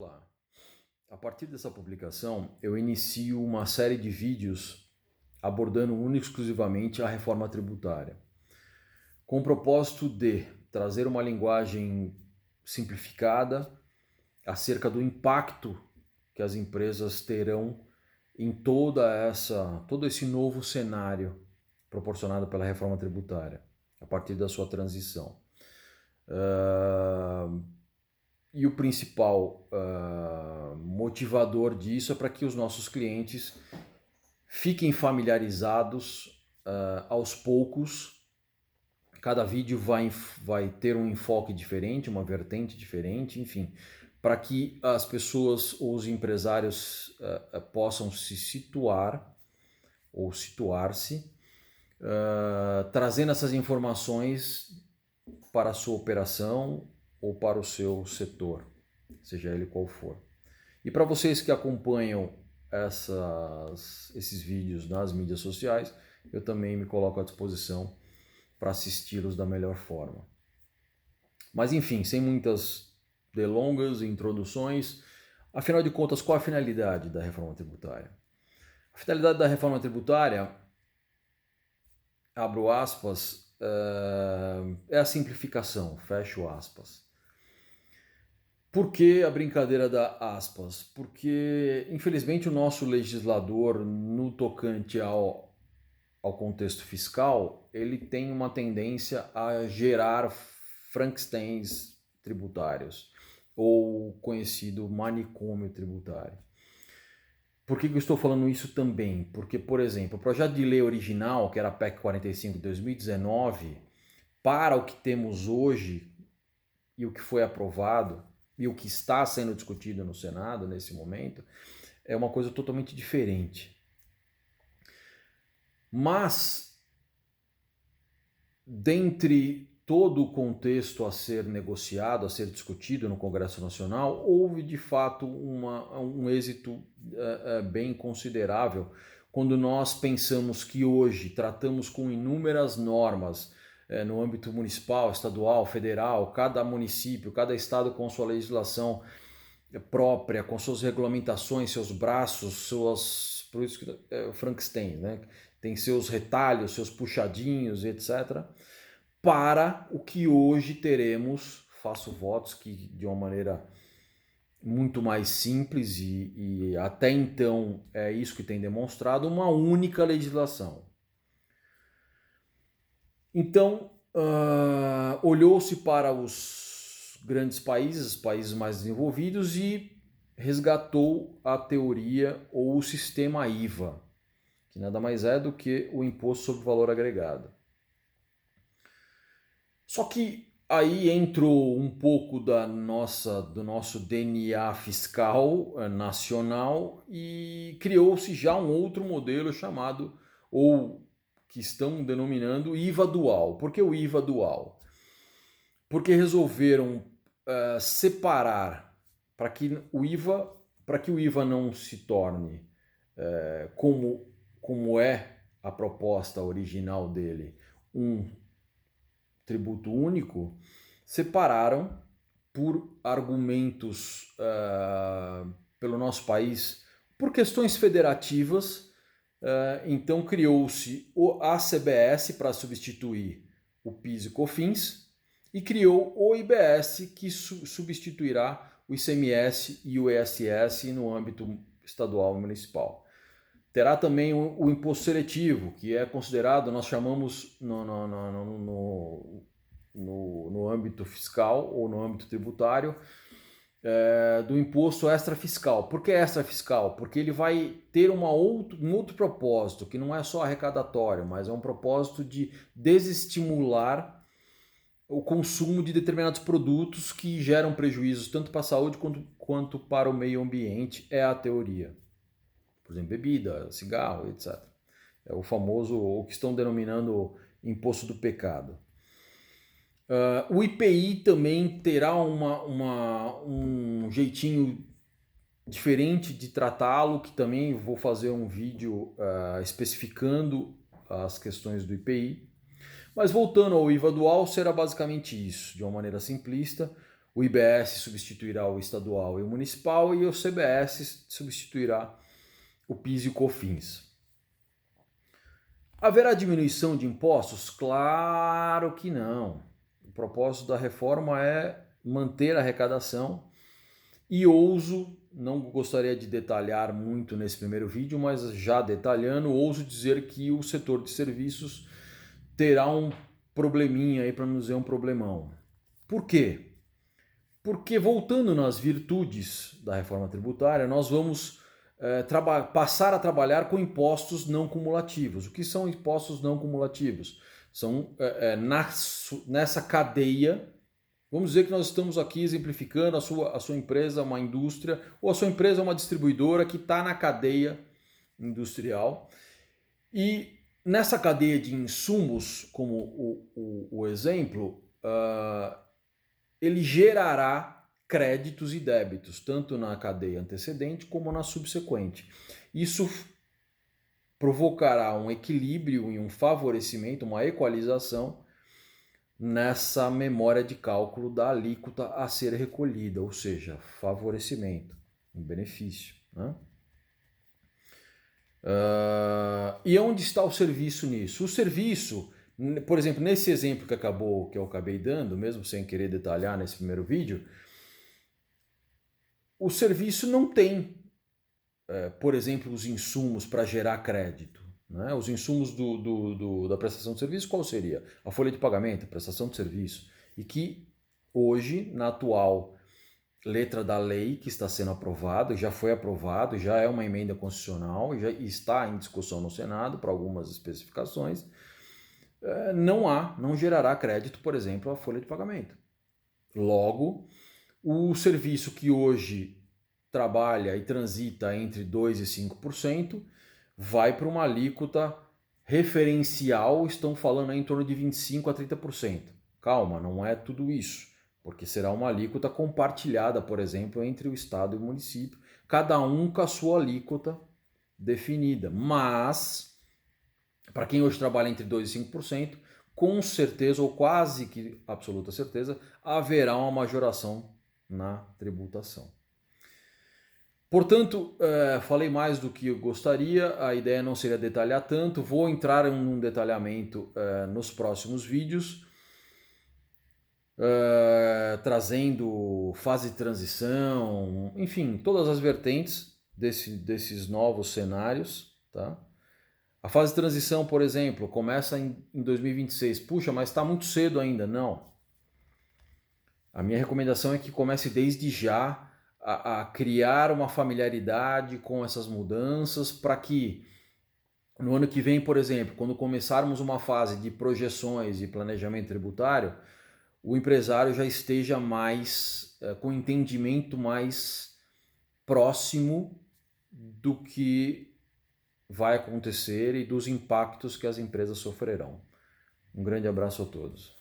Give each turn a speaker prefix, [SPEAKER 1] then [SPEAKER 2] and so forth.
[SPEAKER 1] Olá. A partir dessa publicação, eu inicio uma série de vídeos abordando única e exclusivamente a reforma tributária, com o propósito de trazer uma linguagem simplificada acerca do impacto que as empresas terão em todo esse novo cenário proporcionado pela reforma tributária, a partir da sua transição. E o principal motivador disso é para que os nossos clientes fiquem familiarizados aos poucos. Cada vídeo vai ter um enfoque diferente, uma vertente diferente, enfim, para que as pessoas ou os empresários possam se situar ou situar-se, trazendo essas informações para a sua operação ou para o seu setor, seja ele qual for. E para vocês que acompanham esses vídeos nas mídias sociais, eu também me coloco à disposição para assisti-los da melhor forma. Mas enfim, sem muitas delongas e introduções, afinal de contas, qual a finalidade da reforma tributária? A finalidade da reforma tributária, abro aspas, é a simplificação, fecho aspas. Por que a brincadeira da aspas? Porque, infelizmente, o nosso legislador, no tocante ao contexto fiscal, ele tem uma tendência a gerar Frankensteins tributários, ou conhecido manicômio tributário. Por que eu estou falando isso também? Porque, por exemplo, o projeto de lei original, que era a PEC 45 de 2019, para o que temos hoje e o que foi aprovado, e o que está sendo discutido no Senado nesse momento, é uma coisa totalmente diferente. Mas, dentre todo o contexto a ser negociado, a ser discutido no Congresso Nacional, houve de fato um êxito bem considerável quando nós pensamos que hoje tratamos com inúmeras normas no âmbito municipal, estadual, federal, cada município, cada estado com sua legislação própria, com suas regulamentações, seus braços, por isso que Frankenstein, né? Tem seus retalhos, seus puxadinhos, etc. Para o que hoje teremos, faço votos que de uma maneira muito mais simples e até então é isso que tem demonstrado, uma única legislação. Então, olhou-se para os grandes países, os países mais desenvolvidos, e resgatou a teoria ou o sistema IVA, que nada mais é do que o Imposto sobre Valor Agregado. Só que aí entrou um pouco do nosso DNA fiscal nacional e criou-se já um outro modelo chamado, ou que estão denominando IVA dual. Por que o IVA dual? Porque resolveram separar para que o IVA não se torne como é a proposta original dele, um tributo único, separaram por argumentos pelo nosso país, por questões federativas. Então criou-se a CBS para substituir o PIS e COFINS e criou o IBS, que substituirá o ICMS e o ISS no âmbito estadual e municipal. Terá também o imposto seletivo, que é considerado, nós chamamos no âmbito fiscal ou no âmbito tributário, do imposto extrafiscal. Por que extrafiscal? Porque ele vai ter um outro propósito, que não é só arrecadatório, mas é um propósito de desestimular o consumo de determinados produtos que geram prejuízos tanto para a saúde quanto para o meio ambiente, é a teoria. Por exemplo, bebida, cigarro, etc. É o famoso, o que estão denominando imposto do pecado. O IPI também terá um jeitinho diferente de tratá-lo, que também vou fazer um vídeo especificando as questões do IPI. Mas voltando ao IVA dual, será basicamente isso, de uma maneira simplista. o IBS substituirá o estadual e o municipal, e o CBS substituirá o PIS e o COFINS. Haverá diminuição de impostos? Claro que não. O propósito da reforma é manter a arrecadação e ouso, não gostaria de detalhar muito nesse primeiro vídeo, mas já detalhando, ouso dizer que o setor de serviços terá um probleminha aí, para não dizer um problemão. Por quê? Porque voltando nas virtudes da reforma tributária, nós vamos passar a trabalhar com impostos não cumulativos. O que são impostos não cumulativos? São nessa cadeia. Vamos dizer que nós estamos aqui exemplificando a sua empresa, uma indústria, ou a sua empresa é uma distribuidora que está na cadeia industrial. E nessa cadeia de insumos, como o exemplo, ele gerará créditos e débitos, tanto na cadeia antecedente como na subsequente. Isso provocará um equilíbrio e um favorecimento, uma equalização nessa memória de cálculo da alíquota a ser recolhida, ou seja, favorecimento, um benefício. Né? E onde está o serviço nisso? O serviço, por exemplo, nesse exemplo que eu acabei dando, mesmo sem querer detalhar nesse primeiro vídeo, o serviço não tem, por exemplo, os insumos para gerar crédito. Né? Os insumos da prestação de serviço, qual seria? A folha de pagamento, a prestação de serviço. E que hoje, na atual letra da lei que está sendo aprovada, já foi aprovado, já é uma emenda constitucional, já está em discussão no Senado para algumas especificações, não gerará crédito, por exemplo, a folha de pagamento. Logo, o serviço que hoje trabalha e transita entre 2% e 5%, vai para uma alíquota referencial, estão falando aí em torno de 25% a 30%. Calma, não é tudo isso, porque será uma alíquota compartilhada, por exemplo, entre o Estado e o município, cada um com a sua alíquota definida. Mas, para quem hoje trabalha entre 2% e 5%, com certeza, ou quase que absoluta certeza, haverá uma majoração na tributação. Portanto, falei mais do que eu gostaria, a ideia não seria detalhar tanto, vou entrar em um detalhamento nos próximos vídeos, trazendo fase de transição, enfim, todas as vertentes desses novos cenários. Tá? A fase de transição, por exemplo, começa em 2026. Puxa, mas está muito cedo ainda. Não. A minha recomendação é que comece desde já a criar uma familiaridade com essas mudanças para que no ano que vem, por exemplo, quando começarmos uma fase de projeções e planejamento tributário, o empresário já esteja mais com entendimento mais próximo do que vai acontecer e dos impactos que as empresas sofrerão. Um grande abraço a todos.